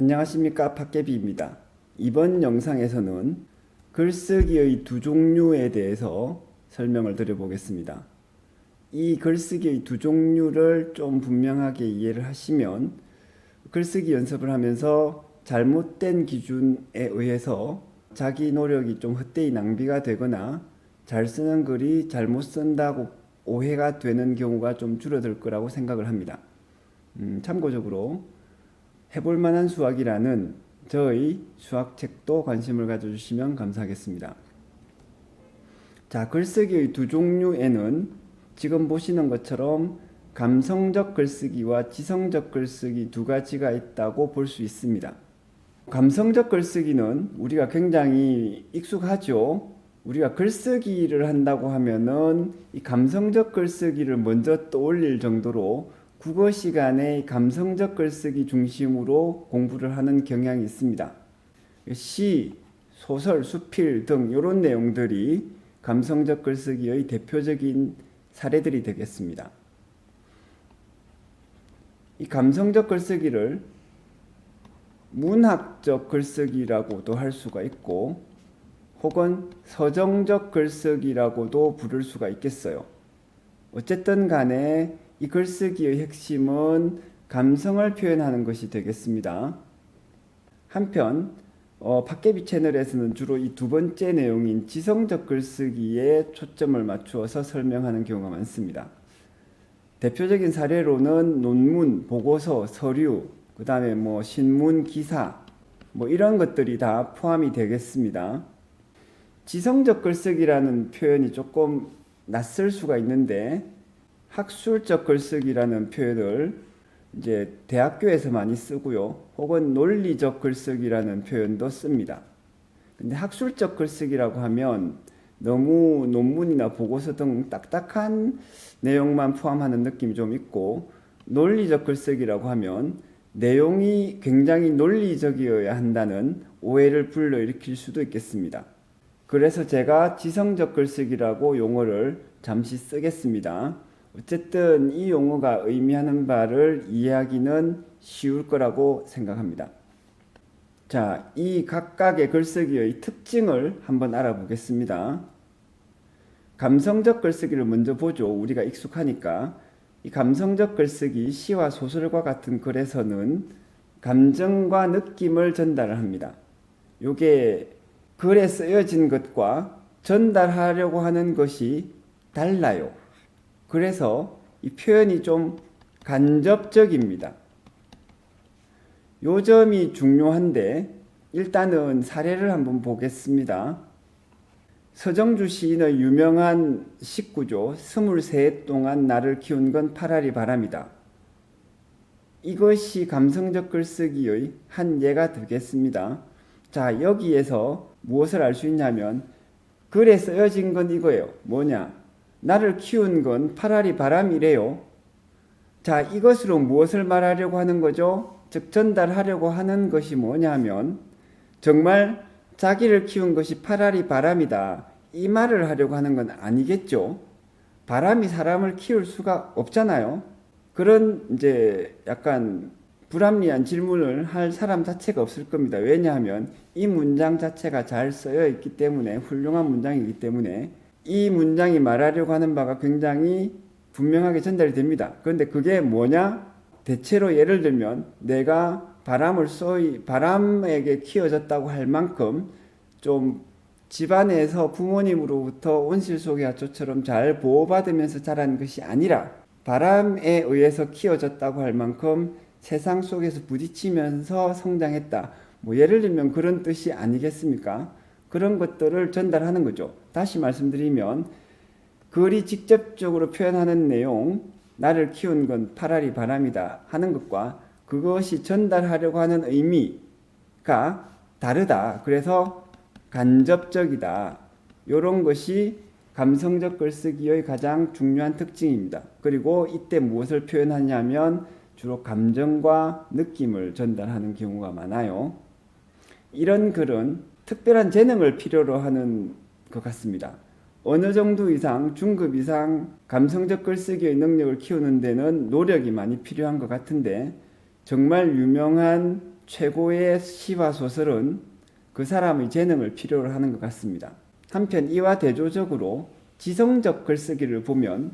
안녕하십니까, 팟개비입니다. 이번 영상에서는 글쓰기의 두 종류에 대해서 설명을 드려보겠습니다. 이 글쓰기의 두 종류를 좀 분명하게 이해를 하시면 글쓰기 연습을 하면서 잘못된 기준에 의해서 자기 노력이 좀 헛되이 낭비가 되거나 잘 쓰는 글이 잘못 쓴다고 오해가 되는 경우가 좀 줄어들 거라고 생각을 합니다. 참고적으로 해볼 만한 수학이라는 저의 수학책도 관심을 가져주시면 감사하겠습니다. 자, 글쓰기의 두 종류에는 지금 보시는 것처럼 감성적 글쓰기와 지성적 글쓰기 두 가지가 있다고 볼 수 있습니다. 감성적 글쓰기는 우리가 굉장히 익숙하죠. 우리가 글쓰기를 한다고 하면은 이 감성적 글쓰기를 먼저 떠올릴 정도로 국어 시간에 감성적 글쓰기 중심으로 공부를 하는 경향이 있습니다. 시, 소설, 수필 등 이런 내용들이 감성적 글쓰기의 대표적인 사례들이 되겠습니다. 이 감성적 글쓰기를 문학적 글쓰기라고도 할 수가 있고 혹은 서정적 글쓰기라고도 부를 수가 있겠어요. 어쨌든 간에 이 글쓰기의 핵심은 감성을 표현하는 것이 되겠습니다. 한편 팟개비 채널에서는 주로 이 두 번째 내용인 지성적 글쓰기에 초점을 맞추어서 설명하는 경우가 많습니다. 대표적인 사례로는 논문, 보고서, 서류, 그 다음에 신문, 기사 이런 것들이 다 포함이 되겠습니다. 지성적 글쓰기라는 표현이 조금 낯설 수가 있는데 학술적 글쓰기라는 표현을 이제 대학교에서 많이 쓰고요. 혹은 논리적 글쓰기라는 표현도 씁니다. 근데 학술적 글쓰기라고 하면 너무 논문이나 보고서 등 딱딱한 내용만 포함하는 느낌이 좀 있고, 논리적 글쓰기라고 하면 내용이 굉장히 논리적이어야 한다는 오해를 불러일으킬 수도 있겠습니다. 그래서 제가 지성적 글쓰기라고 용어를 잠시 쓰겠습니다. 어쨌든 이 용어가 의미하는 바를 이해하기는 쉬울 거라고 생각합니다. 자, 이 각각의 글쓰기의 특징을 한번 알아보겠습니다. 감성적 글쓰기를 먼저 보죠. 우리가 익숙하니까. 이 감성적 글쓰기, 시와 소설과 같은 글에서는 감정과 느낌을 전달을 합니다. 요게 글에 쓰여진 것과 전달하려고 하는 것이 달라요. 그래서 이 표현이 좀 간접적입니다. 요 점이 중요한데 일단은 사례를 한번 보겠습니다. 서정주 시인의 유명한 식구죠. 23해 동안 나를 키운 건 파라리 바람이다. 이것이 감성적 글쓰기의 한 예가 되겠습니다. 자, 여기에서 무엇을 알 수 있냐면 글에 쓰여진 건 이거예요. 뭐냐? 나를 키운 건 파라리 바람이래요. 자, 이것으로 무엇을 말하려고 하는 거죠? 즉 전달하려고 하는 것이 뭐냐면 정말 자기를 키운 것이 파라리 바람이다. 이 말을 하려고 하는 건 아니겠죠. 바람이 사람을 키울 수가 없잖아요. 그런 이제 약간 불합리한 질문을 할 사람 자체가 없을 겁니다. 왜냐하면 이 문장 자체가 잘 쓰여 있기 때문에, 훌륭한 문장이기 때문에 이 문장이 말하려고 하는 바가 굉장히 분명하게 전달이 됩니다. 그런데 그게 뭐냐? 대체로 예를 들면 내가 바람에게 키워졌다고 할 만큼 좀 집안에서 부모님으로부터 온실 속의 하초처럼 잘 보호받으면서 자란 것이 아니라 바람에 의해서 키워졌다고 할 만큼 세상 속에서 부딪히면서 성장했다. 예를 들면 그런 뜻이 아니겠습니까? 그런 것들을 전달하는 거죠. 다시 말씀드리면 글이 직접적으로 표현하는 내용, 나를 키운 건 파라리 바람이다 하는 것과 그것이 전달하려고 하는 의미가 다르다. 그래서 간접적이다. 이런 것이 감성적 글쓰기의 가장 중요한 특징입니다. 그리고 이때 무엇을 표현하냐면 주로 감정과 느낌을 전달하는 경우가 많아요. 이런 글은 특별한 재능을 필요로 하는 것 같습니다. 어느 정도 이상, 중급 이상 감성적 글쓰기의 능력을 키우는 데는 노력이 많이 필요한 것 같은데 정말 유명한 최고의 시와 소설은 그 사람의 재능을 필요로 하는 것 같습니다. 한편 이와 대조적으로 지성적 글쓰기를 보면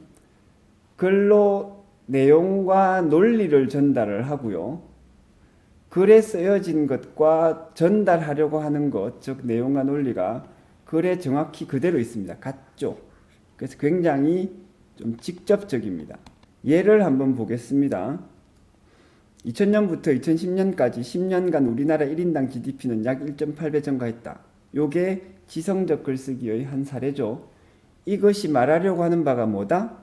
글로 내용과 논리를 전달을 하고요. 글에 쓰여진 것과 전달하려고 하는 것, 즉 내용과 논리가 글에 정확히 그대로 있습니다. 같죠. 그래서 굉장히 좀 직접적입니다. 예를 한번 보겠습니다. 2000년부터 2010년까지 10년간 우리나라 1인당 GDP는 약 1.8배 증가했다. 요게 지성적 글쓰기의 한 사례죠. 이것이 말하려고 하는 바가 뭐다?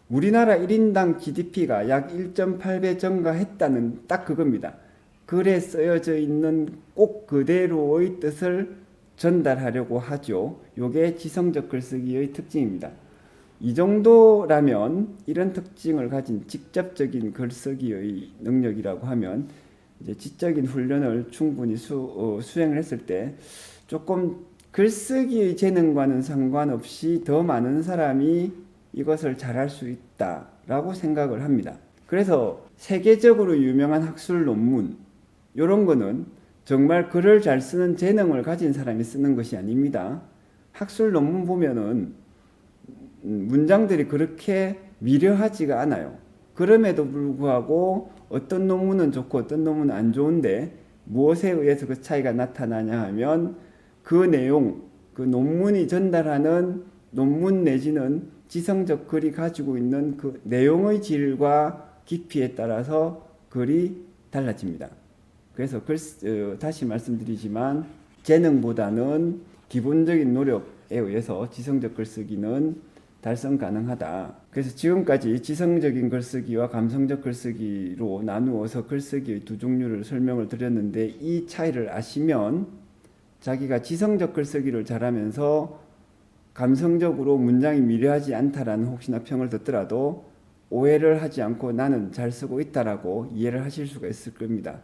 우리나라 1인당 GDP가 약 1.8배 증가했다는 딱 그겁니다. 글에 쓰여져 있는 꼭 그대로의 뜻을 전달하려고 하죠. 요게 지성적 글쓰기의 특징입니다. 이 정도라면 이런 특징을 가진 직접적인 글쓰기의 능력이라고 하면 이제 지적인 훈련을 충분히 수행을 했을 때 조금 글쓰기의 재능과는 상관없이 더 많은 사람이 이것을 잘할 수 있다라고 생각을 합니다. 그래서 세계적으로 유명한 학술 논문 이런 거는 정말 글을 잘 쓰는 재능을 가진 사람이 쓰는 것이 아닙니다. 학술 논문 보면은 문장들이 그렇게 미려하지가 않아요. 그럼에도 불구하고 어떤 논문은 좋고 어떤 논문은 안 좋은데 무엇에 의해서 그 차이가 나타나냐 하면 그 내용, 그 논문이 전달하는 논문 내지는 지성적 글이 가지고 있는 그 내용의 질과 깊이에 따라서 글이 달라집니다. 그래서 다시 말씀드리지만 재능보다는 기본적인 노력에 의해서 지성적 글쓰기는 달성 가능하다. 그래서 지금까지 지성적인 글쓰기와 감성적 글쓰기로 나누어서 글쓰기의 두 종류를 설명을 드렸는데 이 차이를 아시면 자기가 지성적 글쓰기를 잘하면서 감성적으로 문장이 미려하지 않다라는 혹시나 평을 듣더라도 오해를 하지 않고 나는 잘 쓰고 있다라고 이해를 하실 수가 있을 겁니다.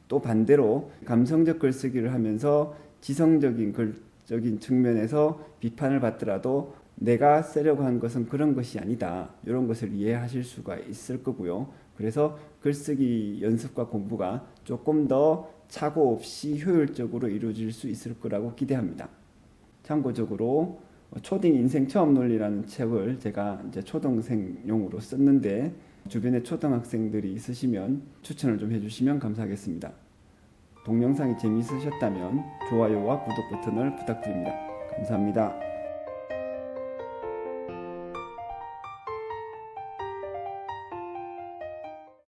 또 반대로 감성적 글쓰기를 하면서 지성적인 글적인 측면에서 비판을 받더라도 내가 쓰려고 한 것은 그런 것이 아니다. 이런 것을 이해하실 수가 있을 거고요. 그래서 글쓰기 연습과 공부가 조금 더 착오 없이 효율적으로 이루어질 수 있을 거라고 기대합니다. 참고적으로 초딩 인생 처음 논리라는 책을 제가 이제 초등생용으로 썼는데 주변에 초등학생들이 있으시면 추천을 좀 해주시면 감사하겠습니다. 동영상이 재미있으셨다면 좋아요와 구독 버튼을 부탁드립니다. 감사합니다.